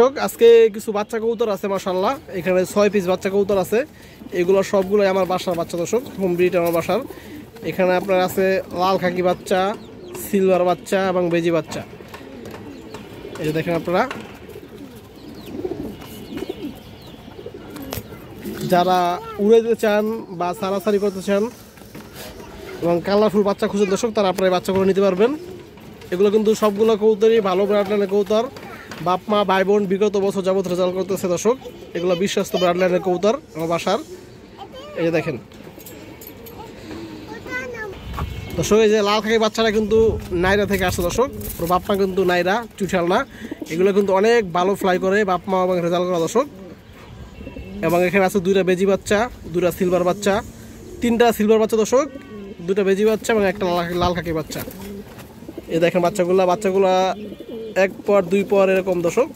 আজকে কিছু বাচ্চা কবুতর আছে মাশাআল্লাহ। এখানে 6 পিস বাচ্চা কবুতর আছে। এগুলো সবগুলোই আমার বাসার বাচ্চা দর্শক, হোম ব্রিড আমার বাসার। এখানে আপনার আছে লাল খাকি বাচ্চা, সিলভার বাচ্চা এবং বেজি বাচ্চা। এই যে দেখেন আপনারা, যারা উড়াইতে চান বা সারাসারি করতে চান এবং কালারফুল বাচ্চা খুঁজেন দর্শক, তারা আপনারা এই বাচ্চাগুলো নিতে পারবেন। এগুলো কিন্তু সবগুলো কবুতরই ভালো ব্রাডলাইনের কবুতর। বাপ মা ভাই বোন বিগত বছর যাবত রেজাল্ট করতেছে দর্শক। এগুলো বিশ্বস্ত ব্রাডলাইনের কবুতর আমার বাসার। এই যে দেখেন দর্শক, এই যে লাল খাকি বাচ্চারা কিন্তু নাইরা থেকে আসছে দর্শক। ওর বাপ মা কিন্তু নাইরা, চুঠাল না। এগুলো কিন্তু অনেক ভালো ফ্লাই করে বাপ মা এবং রেজাল্ট করা দর্শক। এবং এখানে আছে 2টা বেজি বাচ্চা, 2টা সিলভার বাচ্চা, 3টা সিলভার বাচ্চা দর্শক, 2টা বেজি বাচ্চা এবং একটা লাল খাকি বাচ্চা। এই দেখেন বাচ্চাগুলা 1 পর 2 পর এরকম দর্শক।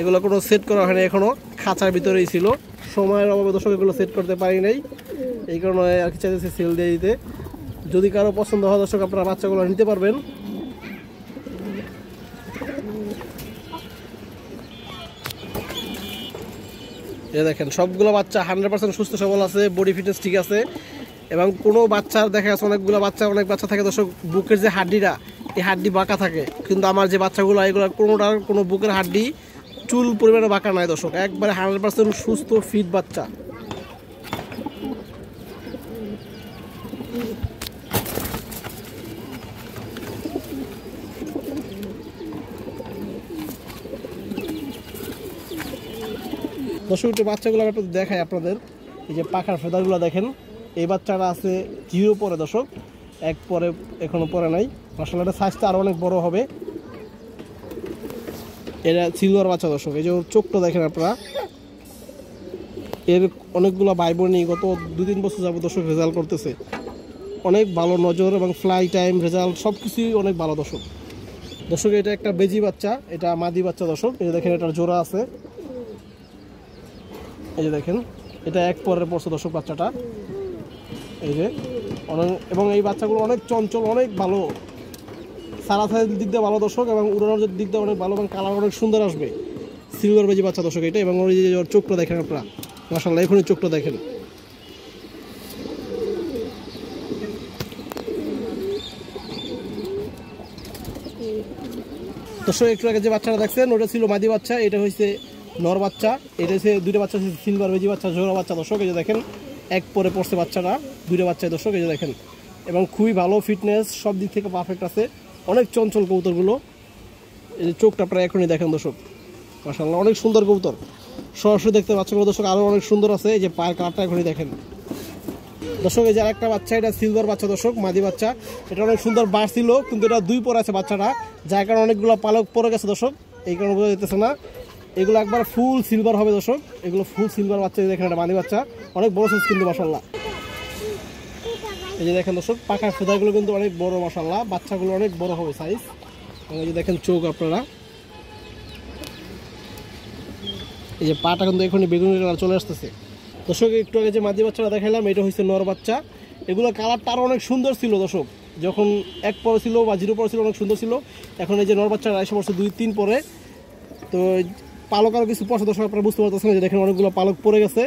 এগুলো কোনো সেট করা হয়নি এখনো, খাঁচার ভিতরেই ছিল। সময়ের অভাবে দর্শক এগুলো সেট করতে পারি নাই, এই কারণে আর কি চাইতেছি সেল দিয়ে দিতে। যদি কারো পছন্দ হয় দর্শক, আপনারা বাচ্চাগুলো নিতে পারবেন। এই দেখেন সবগুলো বাচ্চা 100% সুস্থ সবল আছে, বডি ফিটনেস ঠিক আছে। এবং কোনো বাচ্চার দেখা যাচ্ছে অনেক বাচ্চা থাকে দর্শক, বুকের যে হাড্ডিটা, এই হাড্ডি বাঁকা থাকে। কিন্তু আমার যে বাচ্চাগুলো, এগুলো কোনোটার কোনো বুকের হাড্ডি চুল পরিমাণে বাঁকা নাই দর্শক, একবারে 100% সুস্থ ফিট বাচ্চা। দর্শক একটু বাচ্চাগুলো আমি আপনাদের দেখাই আপনাদের। এই যে পাখার ফেদারগুলো দেখেন, এই বাচ্চাটা আছে 0 পরে দর্শক, 1 পরে এখনো পরে নাই। মাশাআল্লাহ, এটা সাইজটা আরো অনেক বড় হবে। এরা সিলভার বাচ্চা দর্শক। এই যে চোখটা দেখেন আপনারা, এর অনেকগুলো ভাই বোনই গত 2-3 বছর যাবত দর্শক রেজাল্ট করতেছে। অনেক ভালো নজর এবং ফ্লাই টাইম, রেজাল্ট সব কিছুই অনেক ভালো দর্শক। দর্শক এটা একটা বেজি বাচ্চা, এটা মাদি বাচ্চা দর্শক। এই যে দেখেন এটার জোড়া আছে, এই যে দেখেন এটা 1 পরের পড়ছে দর্শক বাচ্চাটা। এই যে এবং এই বাচ্চাগুলো অনেক চঞ্চল, অনেক ভালো, সারাসারির দিক দিয়ে ভালো দর্শক, এবং উড়ানোর দিক দিয়ে অনেক ভালো, এবং কালার অনেক সুন্দর আসবে। সিলভার বেজি বাচ্চা দর্শক এটা। এবং ওই যে ওর চোখটা দেখেন আপনারা, মাশাআল্লাহ এখনই চোখটা দেখেন। দর্শক একটু আগে যে বাচ্চাটা দেখছেন, ওটা ছিল মাদি বাচ্চা, এটা হয়েছে নর বাচ্চা। এটা হচ্ছে 2টা বাচ্চা হচ্ছে সিলভার বেজি বাচ্চা, জোড়া বাচ্চা দর্শক। এই যে দেখেন 1 পরে পড়ছে বাচ্চাটা, 2টা বাচ্চায় দর্শক। এই যে দেখেন, এবং খুবই ভালো ফিটনেস, সব দিক থেকে পারফেক্ট আছে। অনেক চঞ্চল কবুতরগুলো। এই যে চোখটা আপনারা এখনই দেখেন দর্শক, মাশাআল্লাহ অনেক সুন্দর কবুতর। সরাসরি দেখতে বাচ্চাগুলো দর্শক আরও অনেক সুন্দর আছে। এই যে পায়ের কালারটা এখনই দেখেন দর্শক। এই যে আরেকটা বাচ্চা, এটা সিলভার বাচ্চা দর্শক, মাদি বাচ্চা। এটা অনেক সুন্দর বার ছিল, কিন্তু এটা 2 পরে আছে বাচ্চাটা, যার কারণে অনেকগুলো পালক পরে গেছে দর্শক, এই কারণে বোঝা যেতেছে না। এগুলো একবার ফুল সিলভার হবে দর্শক, এগুলো ফুল সিলভার বাচ্চা। দেখেন এটা মাদি বাচ্চা, অনেক বড় সাইজ কিন্তু মাশাআল্লাহ। এই যে দেখেন দর্শক, পাখার ফেদারগুলো কিন্তু অনেক বড় মাশাআল্লাহ, বাচ্চাগুলো অনেক বড় হবে সাইজ। এই যে দেখেন চোখ আপনারা, এই যে পাটা কিন্তু এখনই বেগুনি কালার চলে আসতেছে দর্শক। একটু আগে যে মাদি বাচ্চাটা দেখালাম, এটা হচ্ছে নর বাচ্চা। এগুলো কালারটা আরও অনেক সুন্দর ছিল দর্শক, যখন 1 পরে ছিল বা 0 পরে ছিল অনেক সুন্দর ছিল। এখন এই যে নর বাচ্চাটা এসে পড়ছে 2-3 পরে, তো পালক আরও কিছু পড়ছে দর্শক, আপনারা বুঝতে পারতেছেন। যে দেখেন অনেকগুলো পালক পরে গেছে,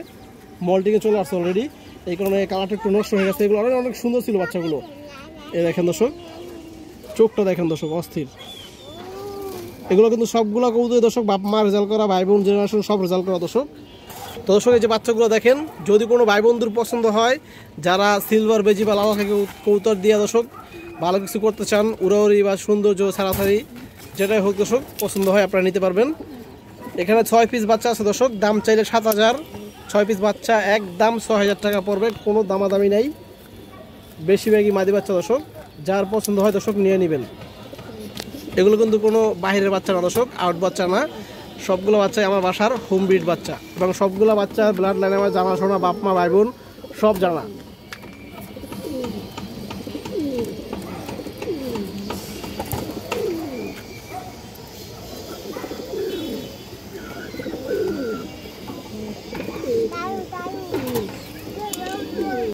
মল্টিংয়ে চলে আসছে অলরেডি, এই কারণে কালারটা একটু নষ্ট হয়ে গেছে। এগুলো অনেক সুন্দর ছিল বাচ্চাগুলো। এই দেখেন দর্শক, চোখটা দেখেন দর্শক, অস্থির। এগুলো কিন্তু সবগুলো কবুতর দর্শক বাপ মা রেজাল্ট করা, ভাই বোন জেনারেশন সব রেজাল্ট করা দর্শক। তো দর্শক এই যে বাচ্চাগুলো দেখেন, যদি কোনো ভাই বন্ধুর পছন্দ হয়, যারা সিলভার বেজি বা লাল খাকি কবুতর দিয়ে দর্শক ভালো কিছু করতে চান, উড়াউড়ি বা সৌন্দর্য ছাড়াছাড়ি যেটাই হোক দর্শক, পছন্দ হয় আপনারা নিতে পারবেন। এখানে 6 পিস বাচ্চা আছে দর্শক, দাম চাইলে 7,000। 6 পিস বাচ্চা একদম 6,000 টাকা পড়বে, কোনো দামাদামি নেই। বেশিরভাগই মাদি বাচ্চা দর্শক, যার পছন্দ হয় দর্শক নিয়ে নেবেন। এগুলো কিন্তু কোনো বাইরের বাচ্চা না দর্শক, আউট বাচ্চা না, সবগুলো বাচ্চাই আমার বাসার হোম ব্রিড বাচ্চা। এবং সবগুলো বাচ্চার ব্লাড লাইনে আমার জানাশোনা, বাপ মা ভাই বোন সব জানা।